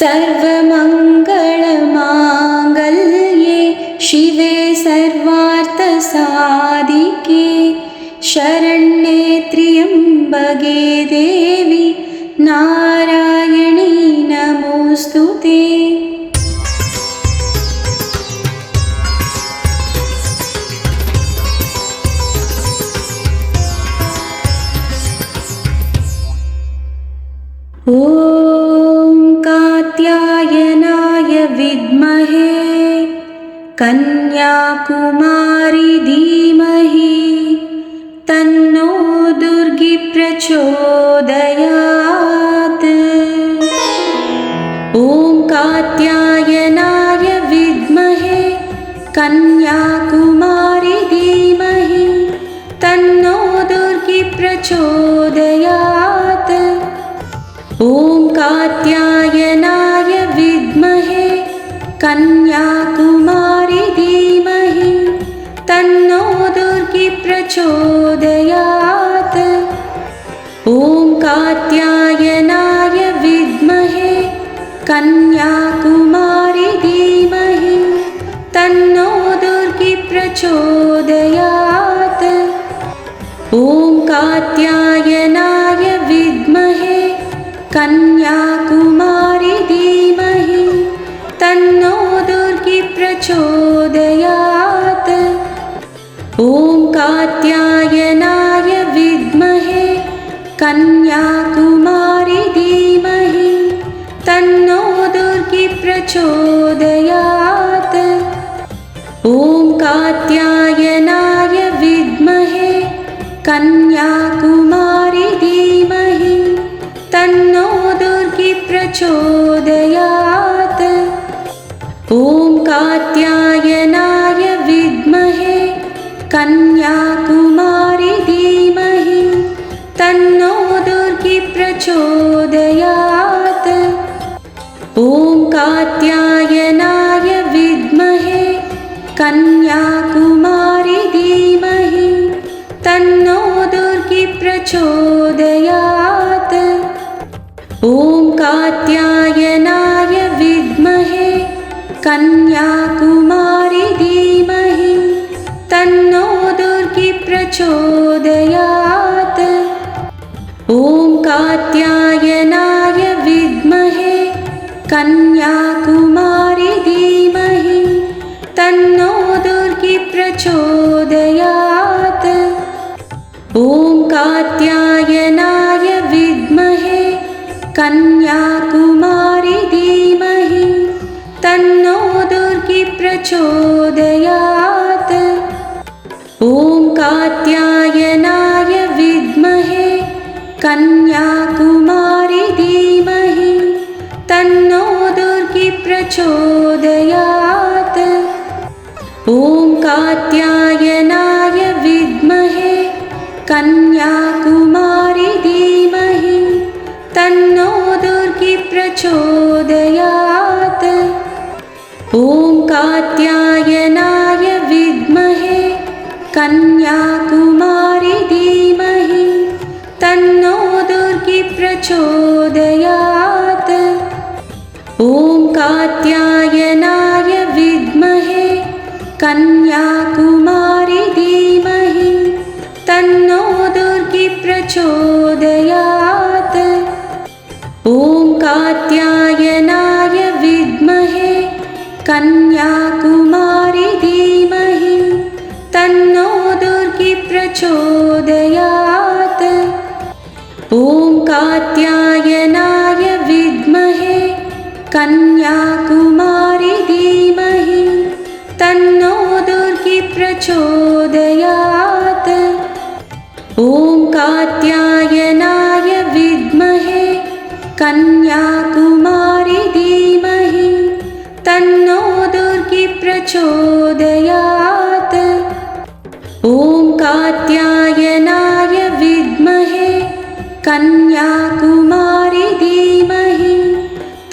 सर्वमङ्गलमाङ्गल्ये शिवे सर्वार्थसाधिके शरण्ये त्र्यम्बके देवी नारायणी नमोऽस्तुते। ॐ कात्यायनाय विद्महे कन्याकुमारी धीमहि तन्नो दुर्गी प्रचोदयात्। ॐ कात्यायनाय विद्महे कन्याकुमारी धीमहि तन्नो दुर्गी प्रचोदयात्। ॐ कात्यायनाय विद्महे कन्याकुमारी धीमहि तन्नो दुर्गी प्रचोदयात्। ॐ कात्यायनाय विद्महे कन्याकुमारी धीमहि तन्नो दुर्गी प्रचोदयात्। ॐ कात्यायनाय विद्महे कन्याकुमारी धीमहि तन्नो दुर्गी प्रचोदयात्। ॐ कात्यायनाय विद्महे कन्याकुमारी धीमहि तन्नो दुर्गी प्रचोदयात्। ॐ कात्यायनाय विद्महे कन्याकुमारी धीमहि तन्नो दुर्गी प्रचोदयात्। ॐ कात्यायनाय विद्महे कन्याकुमारी धीमहि तन्नो दुर्गी प्रचोदयात्। ॐ कात्यायनाय विद्महे कन्याकुमारी धीमहि तन्नो दुर्गी प्रचोदयात्। ॐ कात्यायनाय विद्महे कन्याकुमारी धीमहि तन्नो दुर्गी प्रचोदयात्। ॐ कात्यायनाय विद्महे कन्याकुमारी धीमहि तन्नो दुर्गी प्रचोदयात्। ॐ कात्यायनाय विद्महे कन्याकुमारी धीमहि तन्नो दुर्गी प्रचोदयात्। ॐ कात्यायनाय विद्महे कन्याकुमारी धीमहि तन्नो दुर्गी प्रचोदयात्। ॐ कात्यायनाय विद्महे कन्याकुमारी धीमहि तन्नो दुर्गी प्रचोदयात्। ॐ कात्यायनाय विद्महे कन्याकुमारी धीमहि तन्नो दुर्गी प्रचोदयात्। ॐ कात्यायनाय विद्महे कन्याकुमारी धीमहि तन्नो दुर्गी प्रचोदयात्। ॐ कात्यायनाय विद्महे कन्याकुमारी धीमहि तन्नो दुर्गी प्रचोदयात्। ॐ कात्यायनाय विद्महे कन्याकुमारी धीमहि तन्नो दुर्गी प्रचोदयात्। ॐ कात्यायनाय विद्महे कन्याकुमारी धीमहि तन्नो दुर्गी प्रचोदयात्। ॐ कात्यायनाय विद्महे कन्याकुमारी धीमहि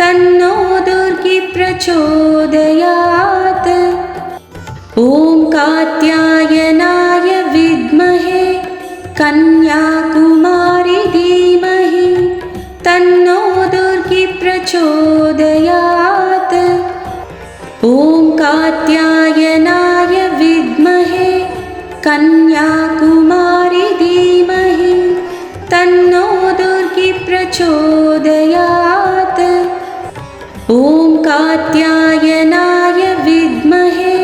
तन्नो दुर्गी प्रचोदयात्। ॐ कात्यायनाय विद्महे कन्याकुमारी धीमहि तन्नो दुर्गी प्रचोदयात्। प्रचोदयात्। ॐ कात्यायनाय विद्महे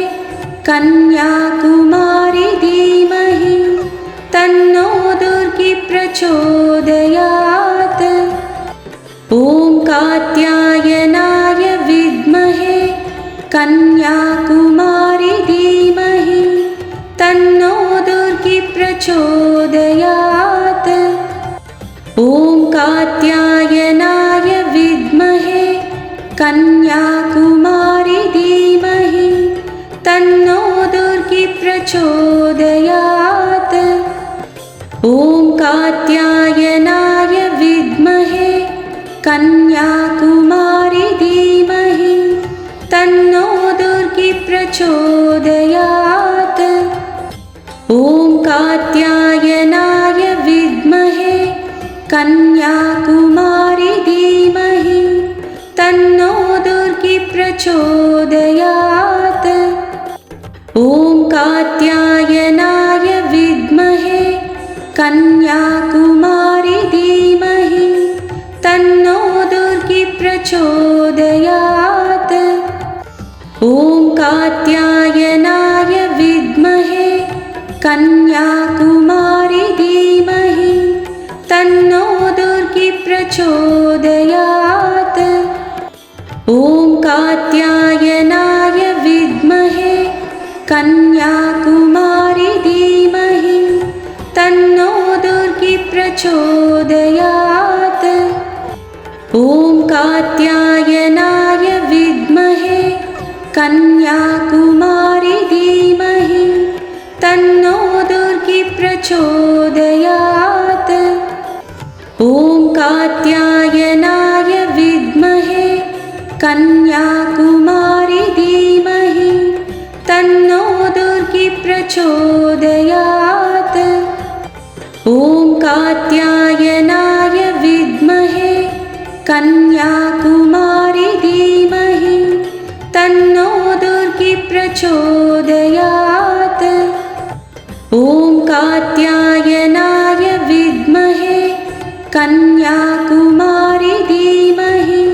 कन्याकुमारी धीमहि तन्नो दुर्गी प्रचोदयात्। ॐ कात्यायनाय विद्महे कन्याकुमारी धीमहि तन्नो दुर्गी प्रचोदयात्। ॐ कात्यायनाय विद्महे कन्याकुमारी धीमहि तन्नो दुर्गी प्रचोदयात्। ॐ कात्यायनाय विद्महे कन्याकुमारी धीमहि तन्नो दुर्गी प्रचोदयात्। ॐ कात्यायनाय विद्महे कन्याकुमारी धीमहि तन्नो दुर्गी प्रचोदयात्। ॐ कात्यायनाय विद्महे कन्याकुमारी धीमहि तन्नो दुर्गी प्रचोदयात्। ॐ कात्यायनाय विद्महे कन्याकुमारी धीमहि तन्नो दुर्गी प्रचोदयात्। ॐ कात्यायनाय विद्महे कन्याकुमारी धीमहि तन्नो दुर्गी प्रचोदयात्। ॐ कात्यायनाय विद्महे कन्याकुमारी धीमहि तन्नो दुर्गी प्रचोदयात्। ॐ कात्यायनाय विद्महे कन्याकुमारी धीमहि तन्नो दुर्गी प्रचोदयात्। ॐ कात्यायनाय विद्महे कन्याकुमारी धीमहि तन्नो दुर्गी प्रचोदयात्। ॐ कात्यायनाय विद्महे कन्याकुमारी धीमहि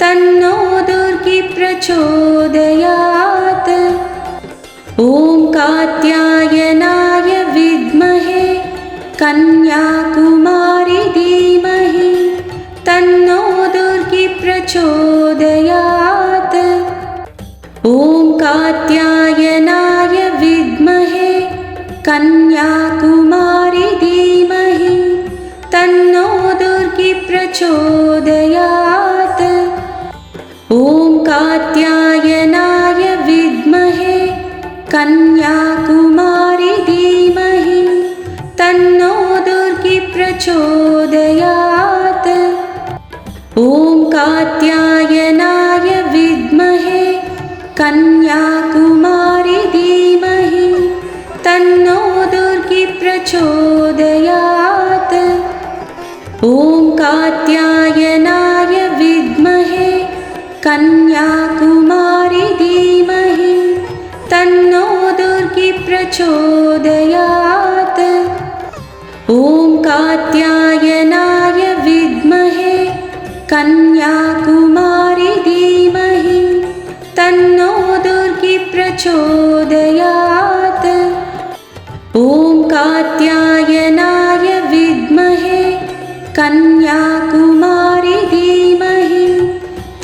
तन्नो दुर्गी प्रचोदयात्। ॐ कात्यायनाय विद्महे कन्याकुमारी धीमहि तन्नो दुर्गी प्रचोदयात्। ॐ कात्यायनाय विद्महे कन्याकुमारी धीमहि तन्नो दुर्गी प्रचोदयात्। ॐ कात्यायनाय विद्महे कन्याकुमारी धीमहि तन्नो दुर्गी प्रचोदयात्। ॐ कात्यायनाय विद्महे कन्याकुमारी धीमहि तन्नो दुर्गी प्रचोदयात्। ॐ कात्यायनाय विद्महे कन्याकुमारी धीमहि तन्नो दुर्गी प्रचोदयात्। ॐ कात्यायनाय विद्महे कन्याकुमारी धीमहि तन्नो दुर्गी प्रचोदयात्। ॐ कात्यायनाय विद्महे कन्याकुमारी धीमहि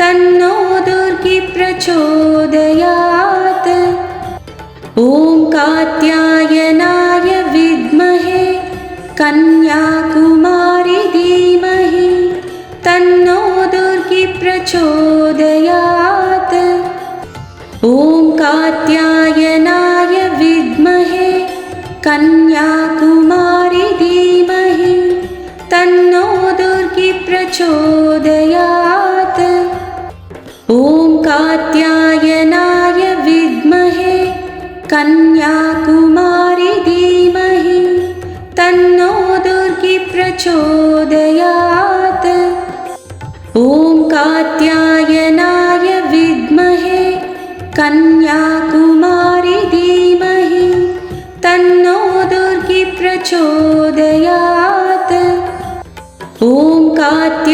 तन्नो दुर्गी प्रचोदयात्। ॐ कात्यायनाय विद्महे कन्याकुमारी धीमहि तन्नो दुर्गी प्रचोदयात्। ॐ कात्यायनाय विद्महे कन्याकुमारी धीमहि तन्नो दुर्गी प्रचोदयात्। ॐ कात्यायनाय विद्महे कन्याकुमारी धीमहि तन्नो दुर्गी प्रचोदयात्। ॐ कात्यायनाय विद्महे कन्याकुमारी धीमहि तन्नो दुर्गी प्रचोदयात्। ॐ कात्यायनाय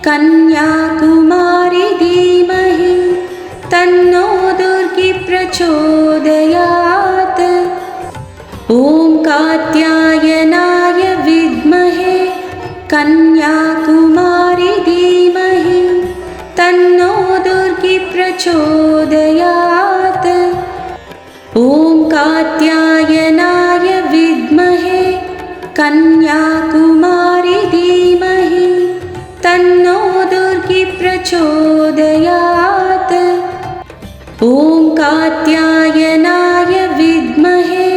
कन्याकुमारी धीमहि तन्नो दुर्गी प्रचोदयात्। ॐ कात्यायनाय विद्महे कन्याकुमारी धीमहि तन्नो दुर्गी प्रचोदयात्। ॐ कात्यायनाय विद्महे कन्याकुमारी धीमहि तन्नो दुर्गी प्रचोदयात्। ॐ कात्यायनाय विद्महे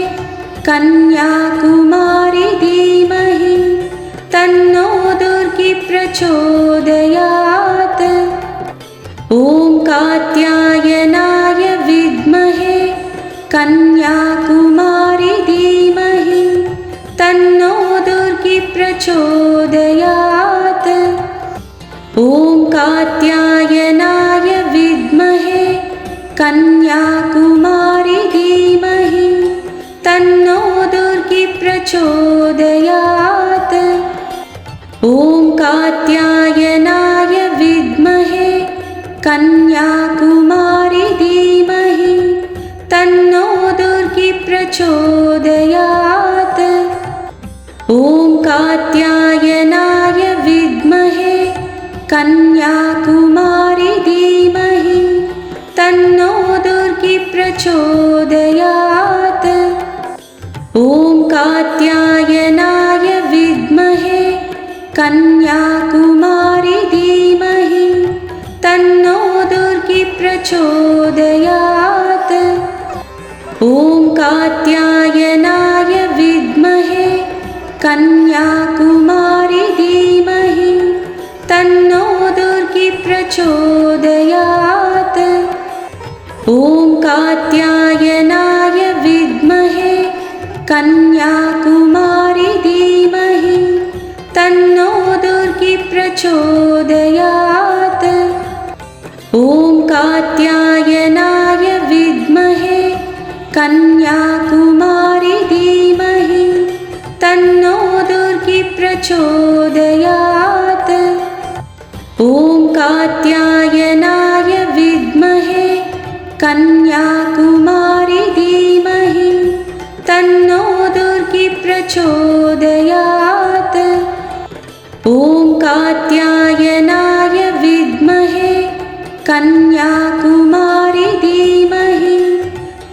कन्याकुमारी धीमहि तन्नो दुर्गी प्रचोदयात्। ॐ कात्यायनाय विद्महे कन्याकुमारी धीमहि तन्नो दुर्गी प्रचोदयात्। ॐ कात्यायनाय विद्महे कन्याकुमारी धीमहि तन्नो दुर्गी प्रचोदयात्। ॐ कात्यायनाय विद्महे कन्याकुमारी धीमहि तन्नो दुर्गी प्रचोदयात्। ॐ कात्यायनाय विद्महे कन्याकुमारी धीमहि तन्नो दुर्गी प्रचोदयात्। ॐ कात्यायनाय विद्महे कन्याकुमारी धीमहि तन्नो दुर्गी प्रचोदयात्। ॐ कात्यायनाय विद्महे कन्याकुमारी धीमहि तन्नो दुर्गी प्रचोदयात्। ॐ कात्यायनाय विद्महे कन्याकुमारी धीमहि तन्नो दुर्गी प्रचोदयात्। ॐ कात्यायनाय विद्महे कन्याकुमारी धीमहि तन्नो दुर्गी प्रचोदयात्। ॐ कात्यायनाय विद्महे कन्याकुमारी धीमहि तन्नो दुर्गी प्रचोदयात्। ॐ कात्यायनाय विद्महे कन्याकुमारी धीमहि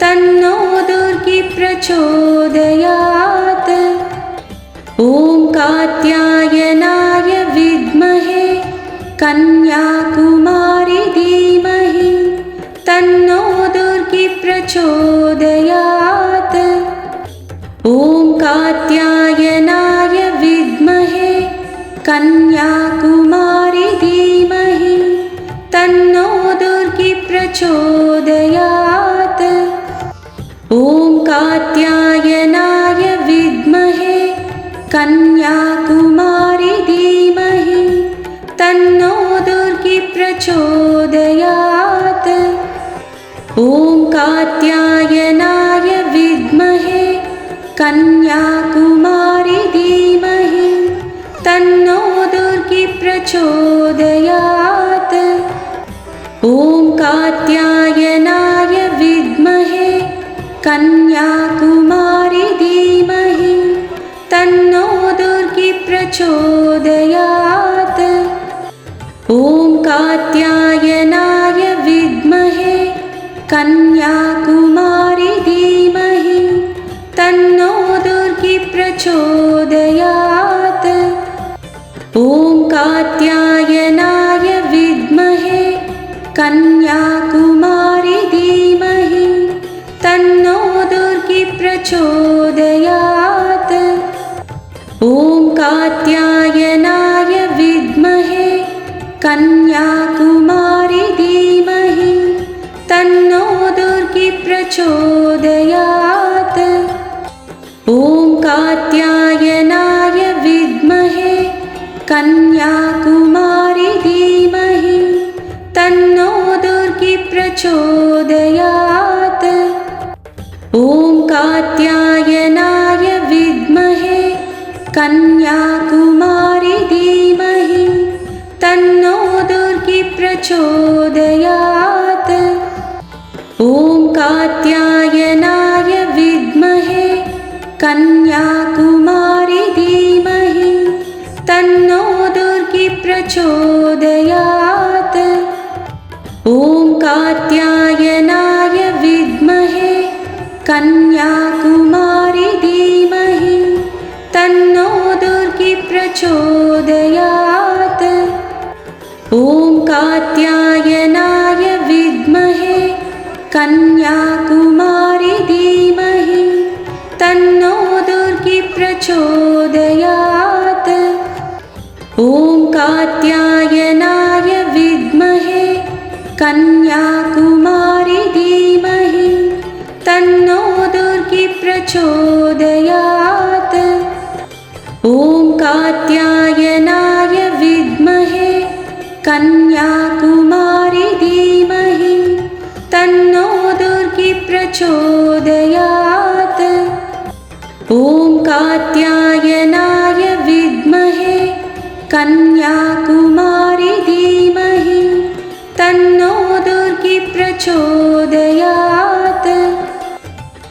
तन्नो दुर्गी प्रचोदयात्। ॐ कात्यायनाय विद्महे कन्याकुमारी धीमहि तन्नो दुर्गी प्रचोदयात्। ॐ कात्यायनाय विद्महे कन्याकुमारी धीमहि तन्नो दुर्गी प्रचोदयात्। ॐ कात्यायनाय विद्महे कन्याकुमारी धीमहि तन्नो दुर्गी प्रचोदयात्। ॐ कात्यायनाय विद्महे कन्याकुमारी धीमहि तन्नो दुर्गी प्रचोदयात्। ॐ कात्यायनाय विद्महे कन्याकुमारी धीमहि तन्नो दुर्गी प्रचोदयात्। ॐ कात्यायनाय विद्महे कन्याकुमारी धीमहि तन्नो दुर्गी प्रचोदयात्। ॐ कात्यायनाय विद्महे कन्याकुमारी धीमहि तन्नो दुर्गी प्रचोदयात्। ॐ कात्यायनाय विद्महे कन्याकुमारी धीमहि तन्नो दुर्गी प्रचोदयात्। ॐ कात्यायनाय विद्महे कन्याकुमारी धीमहि तन्नो दुर्गी प्रचोदयात्। ॐ कात्यायनाय विद्महे कन्याकुमारी धीमहि तन्नो प्रचोदयात्। ॐ कात्यायनाय विद्महे कन्याकुमारी धीमहि तन्नो दुर्गी प्रचोदयात्। ॐ कात्यायनाय विद्महे कन्याकुमारी धीमहि तन्नो दुर्गी प्रचोदयात्। ॐ कात्यायनाय विद्महे कन्याकुमारी धीमहि तन्नो दुर्गी प्रचोदयात्। ॐ कात्यायनाय विद्महे कन्याकुमारी धीमहि तन्नो दुर्गी प्रचोदयात्। ॐ कात्यायनाय विद्महे कन्याकुमारी धीमहि तन्नो दुर्गी प्रचोदयात्। ॐ कात्यायनाय विद्महे कन्याकुमारी धीमहि तन्नो दुर्गी प्रचोदयात्।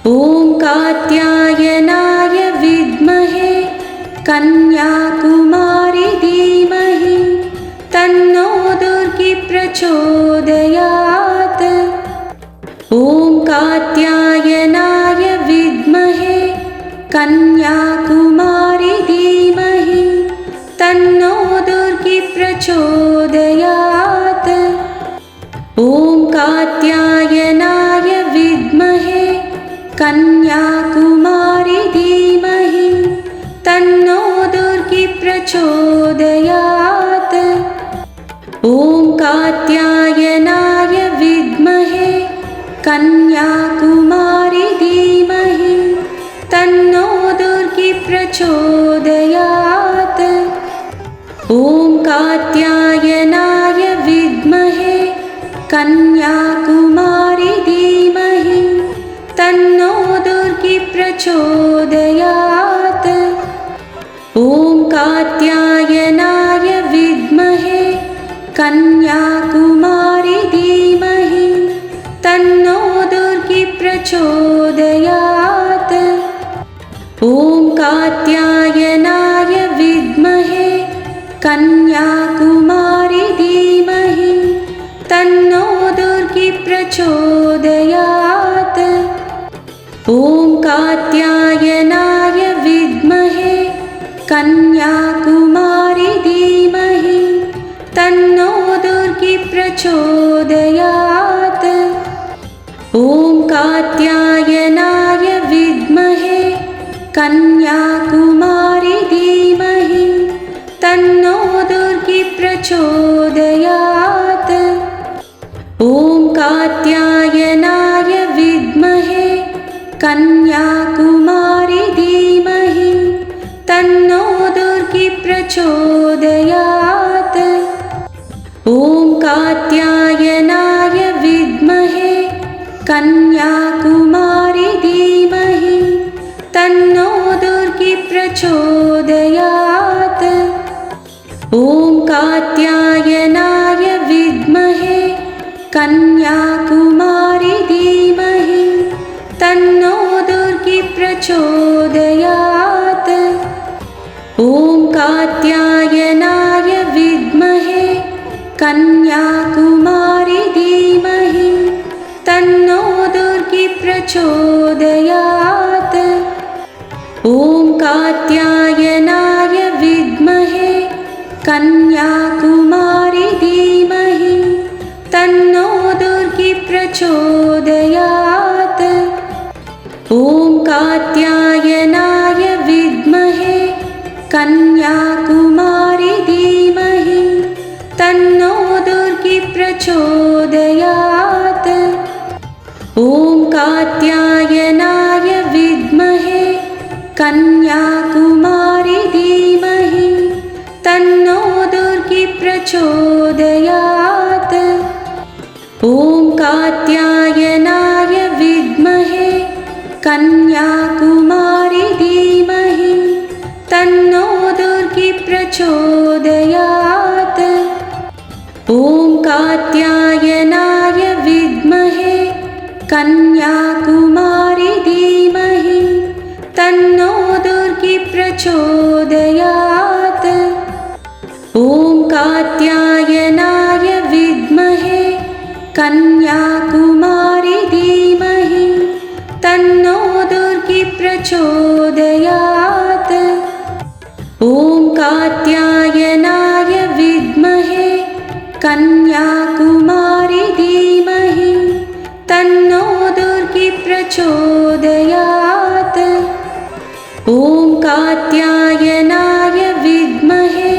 ॐ कात्यायनाय विद्महे कन्याकुमारी धीमहि तन्नो दुर्गी प्रचोदयात्। ॐ कात्यायनाय विद्महे कन्याकुमारी धीमहि तन्नो दुर्गी प्रचोदयात्। ॐ कात्यायनाय विद्महे कन्याकुमारी धीमहि तन्नो दुर्गी प्रचोदयात्। ॐ कात्यायनाय विद्महे कन्याकुमारी धीमहि तन्नो दुर्गी प्रचोदयात्। ॐ कात्यायनाय विद्महे कन्याकुमारी धीमहि तन्नो दुर्गी प्रचोदयात्। ॐ कात्यायनाय विद्महे कन्याकुमारी धीमहि तन्नो दुर्गी प्रचोदयात्। ॐ कात्यायनाय विद्महे कन्याकुमारी धीमहि तन्नो दुर्गी प्रचोदयात्। ॐ कात्यायनाय विद्महे कन्याकुमारी धीमहि तन्नो दुर्गी प्रचोदयात्। ॐ कात्यायनाय विद्महे कन्याकुमारी धीमहि तन्नो दुर्गी प्रचोदयात्। ॐ कात्यायनाय विद्महे कन्याकुमारी धीमहि तन्नो दुर्गी प्रचोदयात्। ॐ कात्यायनाय विद्महे कन्याकुमारी धीमहि तन्नो दुर्गी प्रचोदयात्। ॐ कात्यायनाय विद्महे कन्याकुमारी धीमहि तन्नो दुर्गी प्रचोदयात्। ॐ कात्यायनाय विद्महे कन्याकुमारी धीमहि तन्नो दुर्गी प्रचोदयात्। ॐ कात्यायनाय विद्महे कन्याकुमारी धीमहि तन्नो दुर्गी प्रचोदयात्। ॐ कात्यायनाय विद्महे कन्याकुमारी धीमहि तन्नो दुर्गी प्रचोदयात्। ॐ कात्यायनाय विद्महे कन्याकुमारी धीमहि तन्नो दुर्गी प्रचोदयात्। ॐ कात्यायनाय विद्महे कन्याकुमारी धीमहि तन्नो दुर्गी प्रचोदयात्। ॐ प्रचोदयात्। ॐ कात्यायनाय विद्महे कन्याकुमारी धीमहि तन्नो दुर्गी प्रचोदयात्। ॐ कात्यायनाय विद्महे कन्याकुमारी धीमहि तन्नो दुर्गी प्रचोदयात्। ॐ कात्यायनाय विद्महे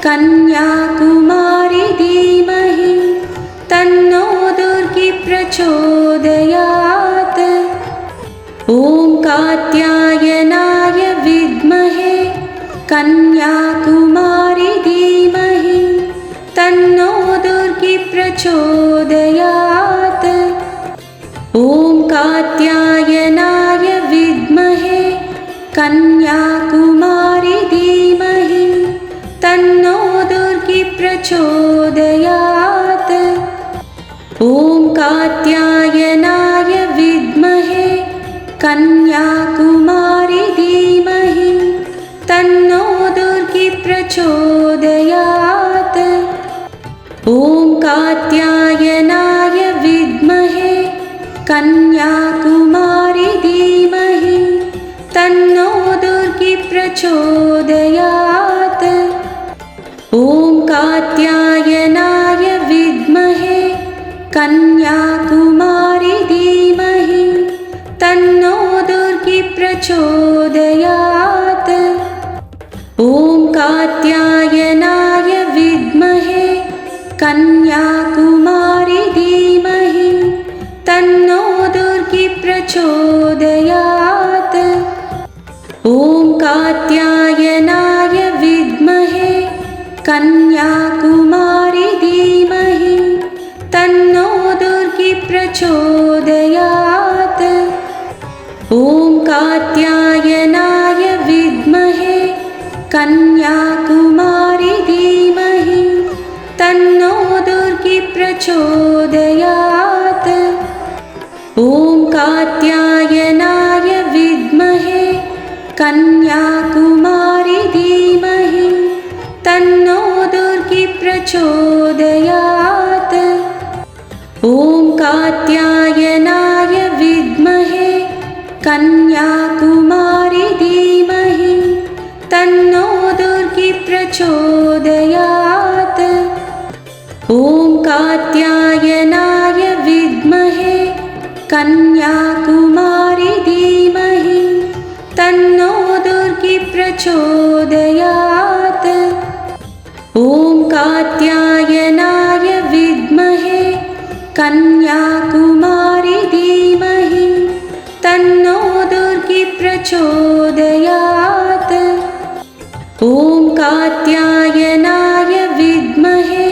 कन्याकुमारी धीमहि तन्नो दुर्गी प्रचोदयात्। ॐ कात्यायनाय विद्महे कन्याकुमारी धीमहि तन्नो दुर्गी प्रचोदयात्। ॐ कात्यायनाय विद्महे कन्याकुमारी धीमहि तन्नो दुर्गी प्रचोदयात्। ॐ कात्यायनाय विद्महे कन्याकुमारी धीमहि तन्नो दुर्गी प्रचोदयात्। ॐ कात्यायनाय विद्महे कन्याकुमारी धीमहि तन्नो दुर्गी प्रचोदयात्। ॐ कात्यायनाय विद्महे कन्याकुमारी धीमहि तन्नो दुर्गी प्रचोदयात्। ॐ कात्यायनाय विद्महे कन्याकुमारी धीमहि तन्नो दुर्गी प्रचोदयात्। ॐ कात्यायनाय विद्महे कन्याकुमारी धीमहि तन्नो दुर्गी प्रचोदयात्। ॐ कात्यायनाय विद्महे कन्याकुमारी धीमहि तन्नो दुर्गी प्रचोदयात्। ॐ कात्यायनाय विद्महे कन्याकुमारी धीमहि तन्नो दुर्गी प्रचोदयात्। ॐ कात्यायनाय विद्महे कन्याकुमारी धीमहि तन्नो दुर्गी प्रचोदयात्। ॐ कात्यायनाय विद्महे कन्याकुमारी धीमहि तन्नो दुर्गी प्रचोदयात्। ॐ कात्यायनाय विद्महे कन्याकुमारी धीमहि तन्नो दुर्गी प्रचोदयात्। ॐ कात्यायनाय विद्महे